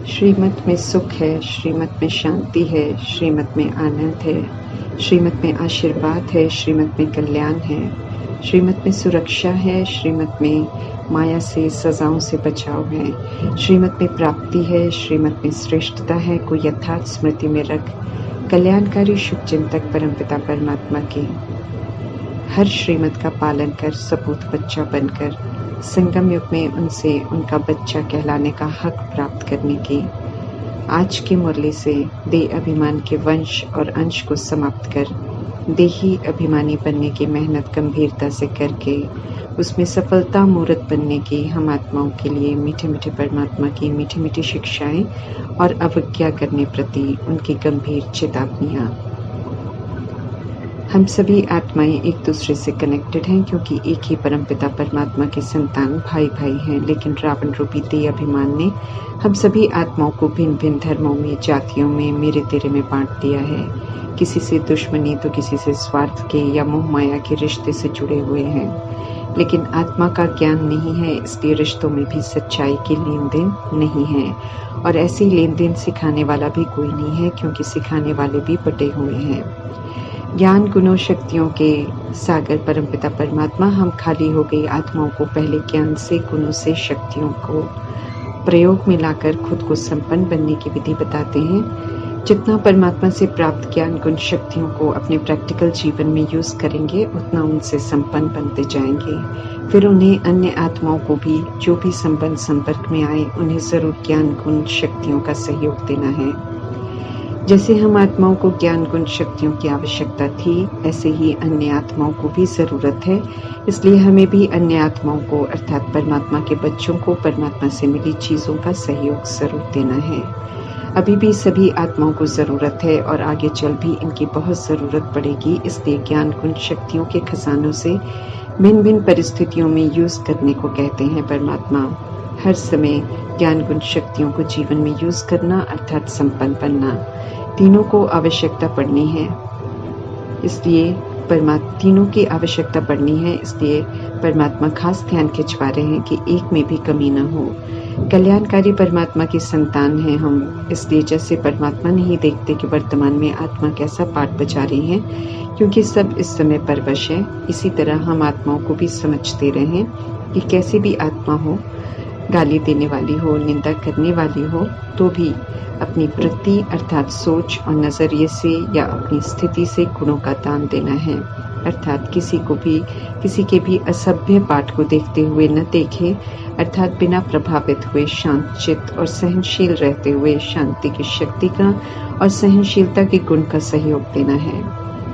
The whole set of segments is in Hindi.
श्रीमत में सुख है, श्रीमत में शांति है, श्रीमत में आनंद है, श्रीमत में आशीर्वाद है, श्रीमत में कल्याण है, श्रीमत में सुरक्षा है, श्रीमत में माया से सजाओं से बचाव है, श्रीमत में प्राप्ति है, श्रीमत में श्रेष्ठता है को यथार्थ स्मृति में रख कल्याणकारी शुभ चिंतक परमपिता परमात्मा के हर श्रीमत का पालन कर सपूत बच्चा बनकर संगम युग में उनसे उनका बच्चा कहलाने का हक प्राप्त करने की आज की मुरली से देह अभिमान के वंश और अंश को समाप्त कर देही अभिमानी बनने की मेहनत गंभीरता से करके उसमें सफलता मूर्त बनने की हम आत्माओं के लिए मीठे मीठे परमात्मा की मीठी मीठी शिक्षाएं और अवज्ञा करने प्रति उनकी गंभीर चेतावनियां। हम सभी आत्माएं एक दूसरे से कनेक्टेड हैं क्योंकि एक ही परमपिता परमात्मा के संतान भाई भाई हैं, लेकिन रावण रूपी देह अभिमान ने हम सभी आत्माओं को भिन्न भिन्न धर्मों में, जातियों में, मेरे तेरे में बांट दिया है। किसी से दुश्मनी तो किसी से स्वार्थ के या मोह माया के रिश्ते से जुड़े हुए हैं, लेकिन आत्मा का ज्ञान नहीं है, इसलिए रिश्तों में भी सच्चाई की लेन देन नहीं है और ऐसी लेन देन सिखाने वाला भी कोई नहीं है क्योंकि सिखाने वाले भी बटे हुए हैं। ज्ञान गुणों शक्तियों के सागर परमपिता परमात्मा हम खाली हो गई आत्माओं को पहले ज्ञान से, गुणों से, शक्तियों को प्रयोग में लाकर खुद को संपन्न बनने की विधि बताते हैं। जितना परमात्मा से प्राप्त ज्ञान गुण शक्तियों को अपने प्रैक्टिकल जीवन में यूज करेंगे उतना उनसे संपन्न बनते जाएंगे। फिर उन्हें अन्य आत्माओं को भी जो भी संबंध संपर्क में आए उन्हें जरूर ज्ञान गुण शक्तियों का सहयोग देना है। जैसे हम आत्माओं को ज्ञान गुण शक्तियों की आवश्यकता थी, ऐसे ही अन्य आत्माओं को भी जरूरत है। इसलिए हमें भी अन्य आत्माओं को अर्थात परमात्मा के बच्चों को परमात्मा से मिली चीजों का सहयोग जरूर देना है। अभी भी सभी आत्माओं को जरूरत है और आगे चल भी इनकी बहुत जरूरत पड़ेगी। इसलिए ज्ञान गुण शक्तियों के खजानों से भिन्न भिन्न परिस्थितियों में यूज करने को कहते हैं परमात्मा। हर समय ज्ञान गुण शक्तियों को जीवन में यूज करना अर्थात संपन्न बनना, तीनों को आवश्यकता पड़नी है। इसलिए तीनों की आवश्यकता पड़नी है, इसलिए परमात्मा खास ध्यान खिंचवा रहे हैं कि एक में भी कमी न हो। कल्याणकारी परमात्मा की संतान हैं हम, इसलिए जैसे परमात्मा नहीं देखते कि वर्तमान में आत्मा कैसा पाठ बजा रही है क्योंकि सब इस समय परवश है, इसी तरह हम आत्माओं को भी समझते रहें कि कैसी भी आत्मा हो, गाली देने वाली हो, निंदा करने वाली हो, तो भी अपनी वृत्ति अर्थात सोच और नजरिए से या अपनी स्थिति से गुणों का दान देना है। अर्थात किसी के भी असभ्य पाठ को देखते हुए न देखे, अर्थात बिना प्रभावित हुए शांत चित्त और सहनशील रहते हुए शांति की शक्ति का और सहनशीलता के गुण का सहयोग देना है।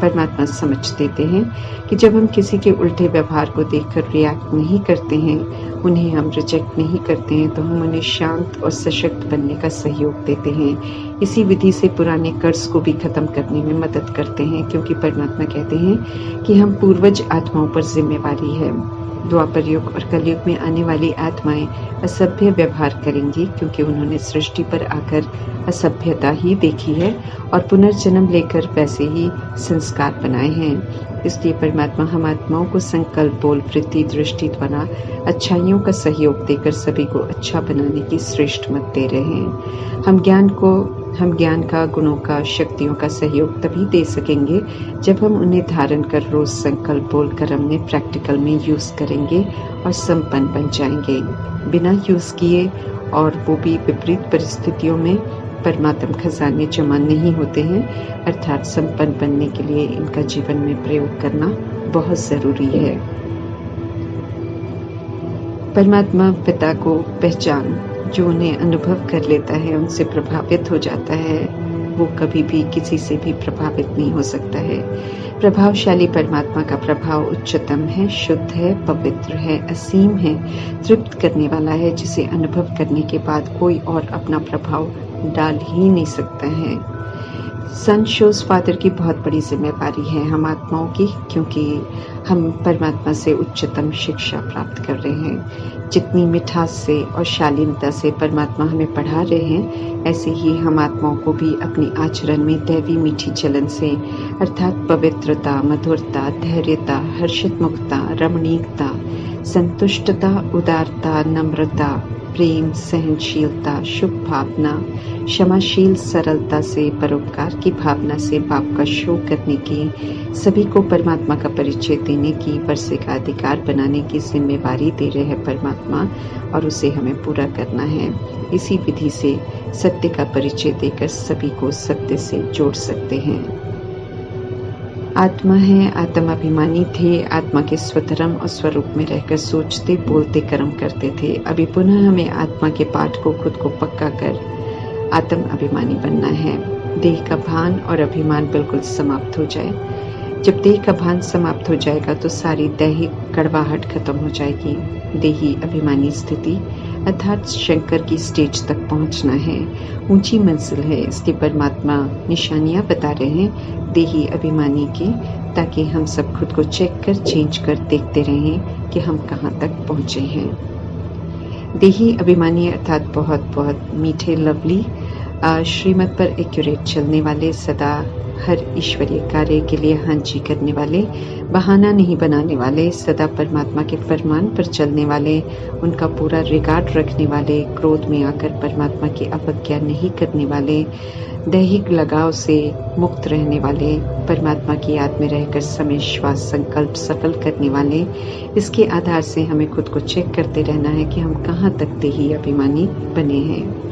परमात्मा समझ देते हैं कि जब हम किसी के उल्टे व्यवहार को देखकर रिएक्ट नहीं करते हैं, उन्हें हम रिजेक्ट नहीं करते हैं, तो हम उन्हें शांत और सशक्त बनने का सहयोग देते हैं। इसी विधि से पुराने कर्ज को भी खत्म करने में मदद करते हैं क्योंकि परमात्मा कहते हैं कि हम पूर्वज आत्माओं पर जिम्मेवारी है। द्वापर युग और कलयुग में आने वाली आत्माएं असभ्य व्यवहार करेंगी क्योंकि उन्होंने सृष्टि पर आकर असभ्यता ही देखी है और पुनर्जन्म लेकर वैसे ही संस्कार बनाए हैं। इसलिए परमात्मा हम आत्माओं को संकल्प, बोल, वृत्ति, दृष्टि द्वारा अच्छाइयों का सहयोग देकर सभी को अच्छा बनाने की श्रेष्ठ मत दे रहे हैं। हम ज्ञान का, गुणों का, शक्तियों का सहयोग तभी दे सकेंगे जब हम उन्हें धारण कर रोज संकल्प, बोल, कर्म में प्रैक्टिकल में यूज करेंगे और संपन्न बन जाएंगे। बिना यूज किए और वो भी विपरीत परिस्थितियों में परमात्म खजाने जमा नहीं होते हैं, अर्थात संपन्न बनने के लिए इनका जीवन में प्रयोग करना बहुत जरूरी है। परमात्मा पिता को पहचान, जो उन्हें अनुभव कर लेता है, उनसे प्रभावित हो जाता है, वो कभी भी किसी से भी प्रभावित नहीं हो सकता है। प्रभावशाली परमात्मा का प्रभाव उच्चतम है, शुद्ध है, पवित्र है, असीम है, तृप्त करने वाला है, जिसे अनुभव करने के बाद कोई और अपना प्रभाव डाल ही नहीं सकता है। सन शोज फादर की बहुत बड़ी जिम्मेवारी है हम आत्माओं की, क्योंकि हम परमात्मा से उच्चतम शिक्षा प्राप्त कर रहे हैं। जितनी मिठास से और शालीनता से परमात्मा हमें पढ़ा रहे हैं, ऐसे ही हम आत्माओं को भी अपनी आचरण में दैवी मीठी चलन से अर्थात पवित्रता, मधुरता, धैर्यता, हर्षित मुक्ता, रमणीकता, संतुष्टता, उदारता, नम्रता, प्रेम, सहनशीलता, शुभ भावना, क्षमाशील सरलता से, परोपकार की भावना से, पाप का शोक करने की, सभी को परमात्मा का परिचय देने की, वर्षे का अधिकार बनाने की जिम्मेवारी दे रहे हैं परमात्मा, और उसे हमें पूरा करना है। इसी विधि से सत्य का परिचय देकर सभी को सत्य से जोड़ सकते हैं। आत्मा है, आत्म अभिमानी थे, आत्मा के स्वधर्म और स्वरूप में रहकर सोचते, बोलते, कर्म करते थे। अभी पुनः हमें आत्मा के पाठ को खुद को पक्का कर आत्म अभिमानी बनना है। देह का भान और अभिमान बिल्कुल समाप्त हो जाए। जब देह का भान समाप्त हो जाएगा तो सारी दैहिक कड़वाहट खत्म हो जाएगी। देही अभिमानी स्थिति अर्थात शंकर की स्टेज तक पहुंचना है, ऊंची मंजिल है। इसलिए परमात्मा निशानियां बता रहे हैं देही अभिमानी की, ताकि हम सब खुद को चेक कर, चेंज कर देखते रहें कि हम कहां तक पहुंचे हैं। देही अभिमानी अर्थात बहुत बहुत मीठे, लवली, श्रीमत पर एक्यूरेट चलने वाले, सदा हर ईश्वरीय कार्य के लिए हाँ जी करने वाले, बहाना नहीं बनाने वाले, सदा परमात्मा के फरमान पर चलने वाले, उनका पूरा रिगार्ड रखने वाले, क्रोध में आकर परमात्मा की अवज्ञा नहीं करने वाले, दैहिक लगाव से मुक्त रहने वाले, परमात्मा की याद में रहकर समय, श्वास, संकल्प सफल करने वाले। इसके आधार से हमें खुद को चेक करते रहना है कि हम कहाँ तक देही अभिमानी बने हैं।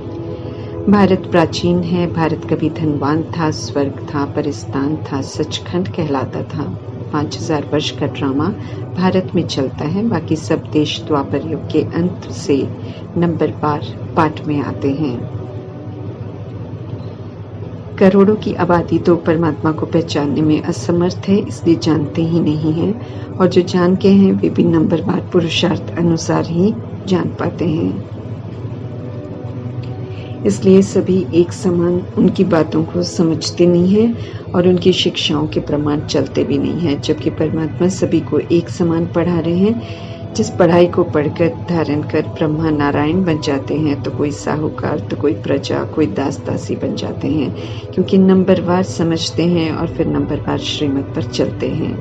भारत प्राचीन है, भारत कभी धनवान था, स्वर्ग था, परिस्तान था, सचखंड कहलाता था। 5000 वर्ष का ड्रामा भारत में चलता है, बाकी सब देश द्वापर युग के अंत से नंबर पाठ में आते हैं। करोड़ों की आबादी तो परमात्मा को पहचानने में असमर्थ है, इसलिए जानते ही नहीं हैं, और जो जान के हैं वे भी नंबरवार पुरुषार्थ अनुसार ही जान पाते हैं। इसलिए सभी एक समान उनकी बातों को समझते नहीं हैं और उनकी शिक्षाओं के प्रमाण चलते भी नहीं हैं, जबकि परमात्मा सभी को एक समान पढ़ा रहे हैं। जिस पढ़ाई को पढ़कर धारण कर ब्रह्मा नारायण बन जाते हैं, तो कोई साहूकार, तो कोई प्रजा, कोई दास दासी बन जाते हैं, क्योंकि नंबरवार समझते हैं और फिर नंबरवार श्रीमत पर चलते हैं।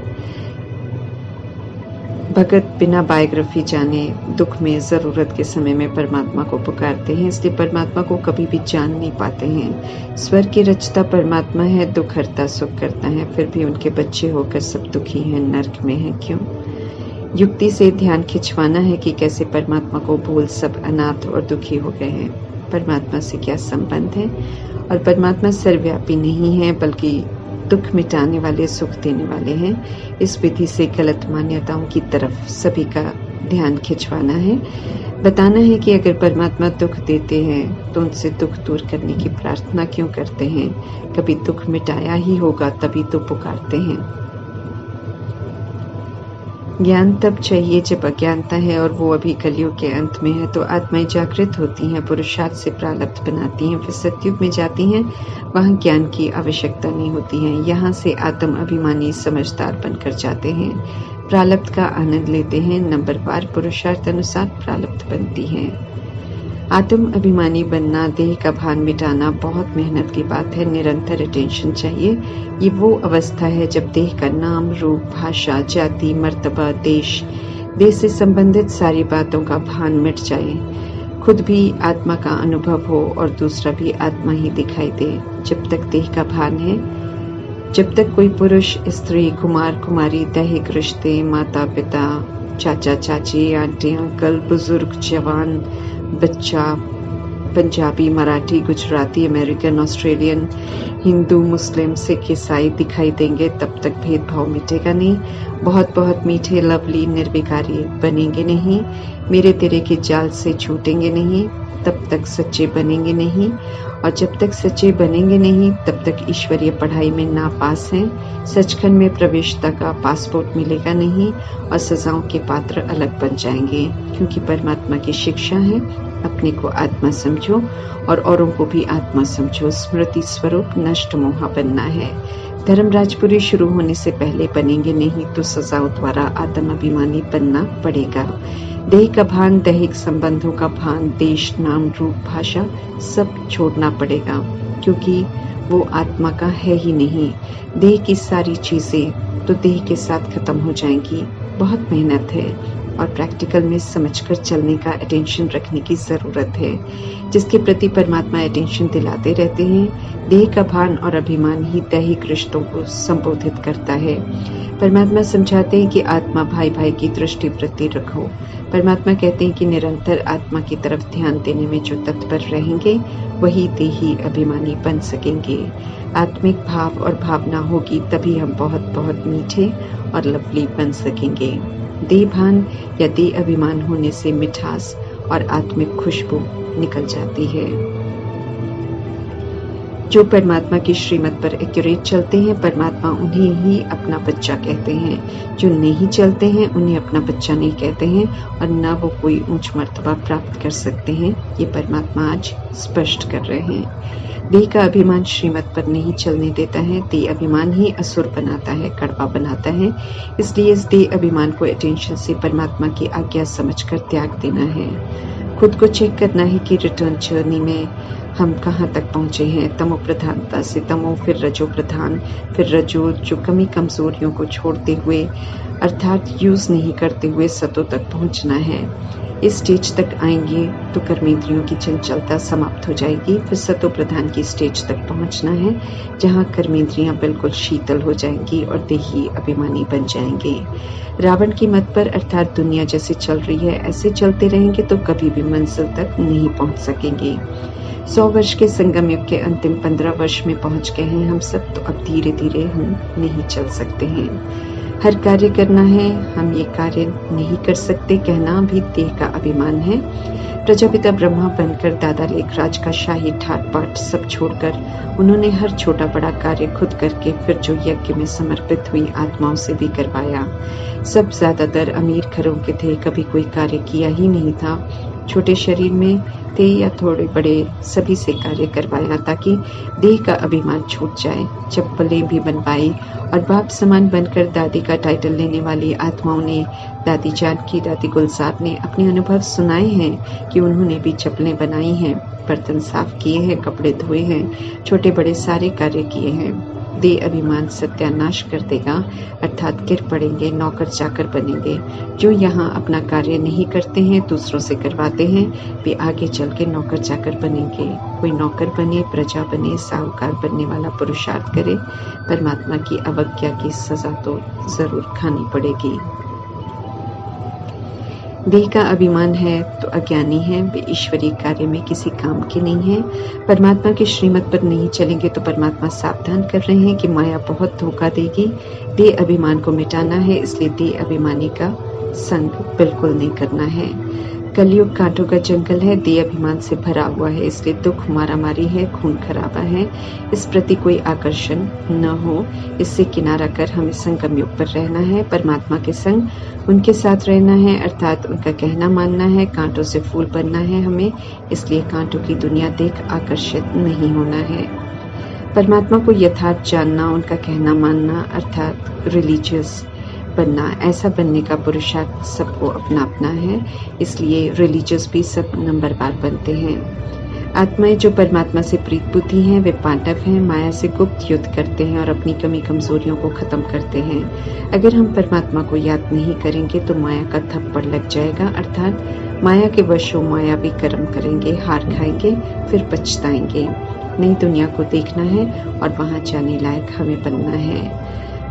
भगत बिना बायोग्राफी जाने दुख में, जरूरत के समय में परमात्मा को पुकारते हैं, इसलिए परमात्मा को कभी भी जान नहीं पाते हैं। स्वर्ग की रचता परमात्मा है, दुख हरता, सुख करता है, फिर भी उनके बच्चे होकर सब दुखी हैं, नर्क में हैं। क्यों? युक्ति से ध्यान खिंचवाना है कि कैसे परमात्मा को भूल सब अनाथ और दुखी हो गए हैं। परमात्मा से क्या संबंध है? और परमात्मा सर्वव्यापी नहीं है, बल्कि दुख मिटाने वाले, सुख देने वाले हैं। इस विधि से गलत मान्यताओं की तरफ सभी का ध्यान खिंचवाना है, बताना है कि अगर परमात्मा दुख देते हैं तो उनसे दुख दूर करने की प्रार्थना क्यों करते हैं? कभी दुख मिटाया ही होगा, तभी तो पुकारते हैं। ज्ञान तब चाहिए जब अज्ञानता है, और वो अभी कलयुग के अंत में है, तो आत्माएं जागृत होती हैं, पुरुषार्थ से प्रारब्ध बनाती हैं, फिर सतयुग में जाती हैं, वहाँ ज्ञान की आवश्यकता नहीं होती है। यहाँ से आत्म अभिमानी समझदार बनकर जाते हैं, प्रारब्ध का आनंद लेते हैं, नंबरवार पुरुषार्थ अनुसार प्रारब्ध बनती हैं। आत्म अभिमानी बनना, देह का भान मिटाना बहुत मेहनत की बात है, निरंतर अटेंशन चाहिए। ये वो अवस्था है जब देह का नाम, रूप, भाषा, जाति, मर्तबा, देश से संबंधित सारी बातों का भान मिट जाए, खुद भी आत्मा का अनुभव हो और दूसरा भी आत्मा ही दिखाई दे। जब तक देह का भान है, जब तक कोई पुरुष, स्त्री, कुमार, कुमारी, दैहिक रिश्ते, माता पिता, चाचा चाची, आंटी अंकल, बुजुर्ग, जवान, बच्चा, पंजाबी, मराठी, गुजराती, अमेरिकन, ऑस्ट्रेलियन, हिंदू, मुस्लिम, सिख, ईसाई दिखाई देंगे, तब तक भेदभाव मिटेगा नहीं। बहुत बहुत मीठे, लवली, निर्विकारी बनेंगे नहीं, मेरे तेरे के जाल से छूटेंगे नहीं, तब तक सच्चे बनेंगे नहीं। और जब तक सच्चे बनेंगे नहीं, तब तक ईश्वरीय पढ़ाई में नापास हैं, सचखंड में प्रवेशता का पासपोर्ट मिलेगा नहीं, और सजाओं के पात्र अलग बन जाएंगे, क्योंकि परमात्मा की शिक्षा है, अपने को आत्मा समझो और औरों को भी आत्मा समझो। स्मृति स्वरूप नष्ट मोह बनना है। धर्मराजपुरी शुरू होने से पहले बनेंगे नहीं तो सजाओं द्वारा आत्म अभिमानी बनना पड़ेगा। देह का भान, दैहिक संबंधों का भान, देश, नाम, रूप, भाषा सब छोड़ना पड़ेगा, क्योंकि वो आत्मा का है ही नहीं। देह की सारी चीजें तो देह के साथ खत्म हो जाएंगी। बहुत मेहनत है, और प्रैक्टिकल में समझकर चलने का अटेंशन रखने की ज़रूरत है, जिसके प्रति परमात्मा अटेंशन दिलाते रहते हैं। देह का भान और अभिमान ही दैहिक रिश्तों को संबोधित करता है। परमात्मा समझाते हैं कि आत्मा भाई भाई की दृष्टि वृत्ति रखो। परमात्मा कहते हैं कि निरंतर आत्मा की तरफ ध्यान देने में जो तत्पर रहेंगे वही देही अभिमानी बन सकेंगे। आत्मिक भाव और भावना होगी तभी हम बहुत बहुत मीठे और लवली बन सकेंगे। देह भान या देह अभिमान होने से मिठास और आत्मिक खुशबू निकल जाती है। जो परमात्मा की श्रीमत पर एक्यूरेट चलते हैं, परमात्मा उन्हें ही अपना बच्चा कहते हैं। जो नहीं चलते हैं उन्हें अपना बच्चा नहीं कहते हैं और न वो कोई ऊंच मर्तबा प्राप्त कर सकते हैं। ये परमात्मा आज स्पष्ट कर रहे हैं। देह का अभिमान श्रीमत पर नहीं चलने देता है। देह अभिमान ही असुर बनाता है, कड़वा बनाता है। इसलिए इस देह अभिमान को अटेंशन से परमात्मा की आज्ञा समझकर त्याग देना है। खुद को चेक करना है कि रिटर्न जर्नी में हम कहाँ तक पहुँचे हैं। तमो प्रधानता से तमो, फिर रजो प्रधान, फिर रजो, जो कमी कमजोरियों को छोड़ते हुए अर्थात यूज नहीं करते हुए सतो तक पहुँचना है। इस स्टेज तक आएंगे तो कर्मेंद्रियों की चंचलता समाप्त हो जाएगी। फिर सतो प्रधान की स्टेज तक पहुँचना है, जहाँ कर्मेंद्रियाँ बिल्कुल शीतल हो जाएंगी और देही अभिमानी बन जाएंगे। रावण की मत पर अर्थात दुनिया जैसे चल रही है ऐसे चलते रहेंगे तो कभी भी मंजिल तक नहीं पहुँच सकेंगे। 100 वर्ष के संगम युग के अंतिम 15 वर्ष में पहुंच गए हैं हम सब, तो अब धीरे धीरे हम नहीं चल सकते हैं। हर कार्य करना है, हम ये कार्य नहीं कर सकते कहना भी देह का अभिमान है। प्रजापिता ब्रह्मा बनकर दादा लेखराज का शाही ठाट बाट सब छोड़कर उन्होंने हर छोटा बड़ा कार्य खुद करके फिर जो यज्ञ में समर्पित हुई आत्माओं से भी करवाया। सब ज्यादातर अमीर घरों के थे, कभी कोई कार्य किया ही नहीं था। छोटे शरीर में थे या थोड़े बड़े, सभी से कार्य करवाया ताकि देह का अभिमान छूट जाए। चप्पलें भी बनवाई और बाप समान बनकर दादी का टाइटल लेने वाली आत्माओं ने, दादी जानकी, दादी गुलजार ने अपने अनुभव सुनाए हैं कि उन्होंने भी चप्पलें बनाई हैं, बर्तन साफ किए हैं, कपड़े धोए हैं, छोटे बड़े सारे कार्य किए हैं। देह अभिमान सत्यानाश कर देगा, अर्थात गिर पड़ेंगे, नौकर चाकर बनेंगे। जो यहाँ अपना कार्य नहीं करते हैं, दूसरों से करवाते हैं, वे आगे चल के नौकर चाकर बनेंगे। कोई नौकर बने, प्रजा बने, साहूकार बनने वाला पुरुषार्थ करे, परमात्मा की अवज्ञा की सजा तो जरूर खानी पड़ेगी। देह का अभिमान है तो अज्ञानी है, वे ईश्वरीय कार्य में किसी काम के नहीं है। परमात्मा की श्रीमत पर नहीं चलेंगे तो परमात्मा सावधान कर रहे हैं कि माया बहुत धोखा देगी। देह अभिमान को मिटाना है, इसलिए देह अभिमानी का संग बिल्कुल नहीं करना है। कलयुग कांटों का जंगल है, देह अभिमान से भरा हुआ है, इसलिए दुख, मारामारी है, खून खराबा है। इस प्रति कोई आकर्षण न हो, इससे किनारा कर हमें संगम युग पर रहना है। परमात्मा के संग उनके साथ रहना है, अर्थात उनका कहना मानना है। कांटों से फूल बनना है हमें, इसलिए कांटों की दुनिया देख आकर्षित नहीं होना है। परमात्मा को यथार्थ जानना, उनका कहना मानना, अर्थात रिलीजियस बनना, ऐसा बनने का पुरुषार्थ सबको अपना अपना है, इसलिए रिलीजियस भी सब नंबरवार बनते हैं। आत्माएं जो परमात्मा से प्रीत बुद्धि हैं, वे पांडव हैं, माया से गुप्त युद्ध करते हैं और अपनी कमी कमजोरियों को खत्म करते हैं। अगर हम परमात्मा को याद नहीं करेंगे तो माया का थप्पड़ लग जाएगा, अर्थात माया के वशों मायावी कर्म करेंगे, हार खाएंगे, फिर पछताएंगे। नई दुनिया को देखना है और वहां जाने लायक हमें बनना है।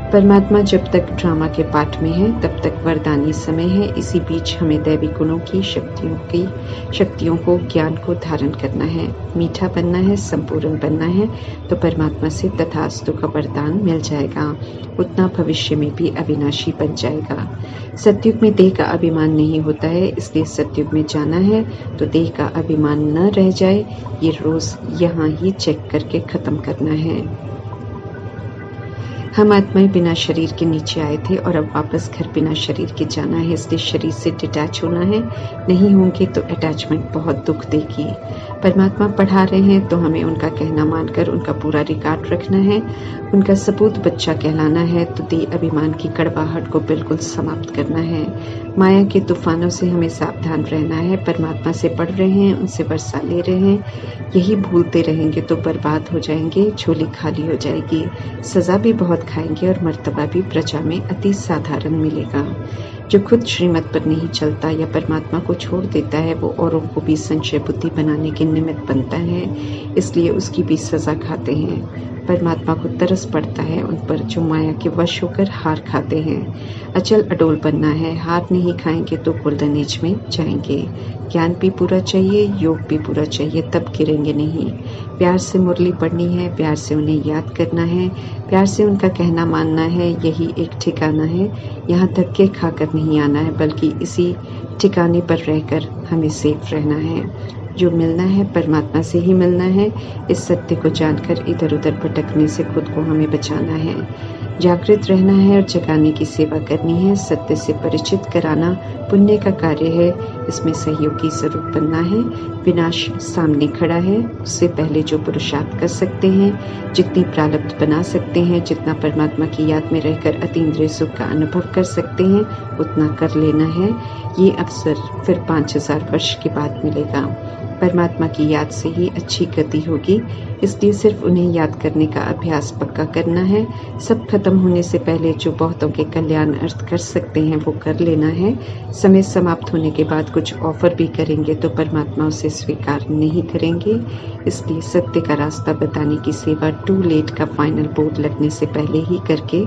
परमात्मा जब तक ड्रामा के पाठ में है तब तक वरदानी समय है। इसी बीच हमें दैवी गुणों की शक्तियों को, ज्ञान को धारण करना है, मीठा बनना है, संपूर्ण बनना है, तो परमात्मा से तथास्तु का वरदान मिल जाएगा। उतना भविष्य में भी अविनाशी बन जाएगा। सतयुग में देह का अभिमान नहीं होता है, इसलिए सतयुग में जाना है तो देह का अभिमान न रह जाए, ये रोज यहाँ ही चेक करके खत्म करना है। हम आत्माएं बिना शरीर के नीचे आए थे और अब वापस घर बिना शरीर के जाना है, इसलिए शरीर से डिटैच होना है। नहीं होंगे तो अटैचमेंट बहुत दुख देगी। परमात्मा पढ़ा रहे हैं तो हमें उनका कहना मानकर उनका पूरा रिकॉर्ड रखना है। उनका सपूत बच्चा कहलाना है तो देह अभिमान की कड़वाहट को बिल्कुल समाप्त करना है। माया के तूफानों से हमें सावधान रहना है। परमात्मा से पढ़ रहे हैं, उनसे वर्षा ले रहे हैं, यही भूलते रहेंगे तो बर्बाद हो जाएंगे, झोली खाली हो जाएगी, सजा भी बहुत खाएंगे और मर्तबा भी प्रजा में अति साधारण मिलेगा। जो खुद श्रीमत पर नहीं चलता या परमात्मा को छोड़ देता है, वो औरों को भी संशय बुद्धि बनाने के निमित्त बनता है, इसलिए उसकी भी सजा खाते हैं। परमात्मा को तरस पड़ता है उन पर जो माया के वश होकर हार खाते हैं। अचल अडोल बनना है, हार नहीं खाएंगे तो गोल्डन एज में जाएंगे। ज्ञान भी पूरा चाहिए, योग भी पूरा चाहिए, तब गिरेंगे नहीं। प्यार से मुरली पढ़नी है, प्यार से उन्हें याद करना है, प्यार से उनका कहना मानना है, यही एक ठिकाना है। यहाँ धक्के खाकर नहीं आना है, बल्कि इसी ठिकाने पर रहकर हमें सेफ रहना है। जो मिलना है परमात्मा से ही मिलना है। इस सत्य को जानकर इधर उधर भटकने से खुद को हमें बचाना है। जागृत रहना है और जगाने की सेवा करनी है। सत्य से परिचित कराना पुण्य का कार्य है, इसमें सहयोगी स्वरूप बनना है। विनाश सामने खड़ा है, उससे पहले जो पुरुषार्थ कर सकते हैं, जितनी प्रारब्ध बना सकते हैं, जितना परमात्मा की याद में रहकर अतीन्द्रिय सुख का अनुभव कर सकते हैं, उतना कर लेना है। ये अवसर फिर 5000 वर्ष के बाद मिलेगा। परमात्मा की याद से ही अच्छी गति होगी, इसलिए सिर्फ उन्हें याद करने का अभ्यास पक्का करना है। सब खत्म होने से पहले जो बहुतों के कल्याण अर्थ कर सकते हैं वो कर लेना है। समय समाप्त होने के बाद कुछ ऑफर भी करेंगे तो परमात्मा उसे स्वीकार नहीं करेंगे, इसलिए सत्य का रास्ता बताने की सेवा टू लेट का फाइनल बोर्ड लगने से पहले ही करके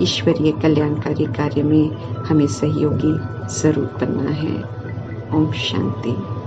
ईश्वरीय कल्याणकारी कार्य में हमें सहयोगी जरूर बनना है। ओम शांति।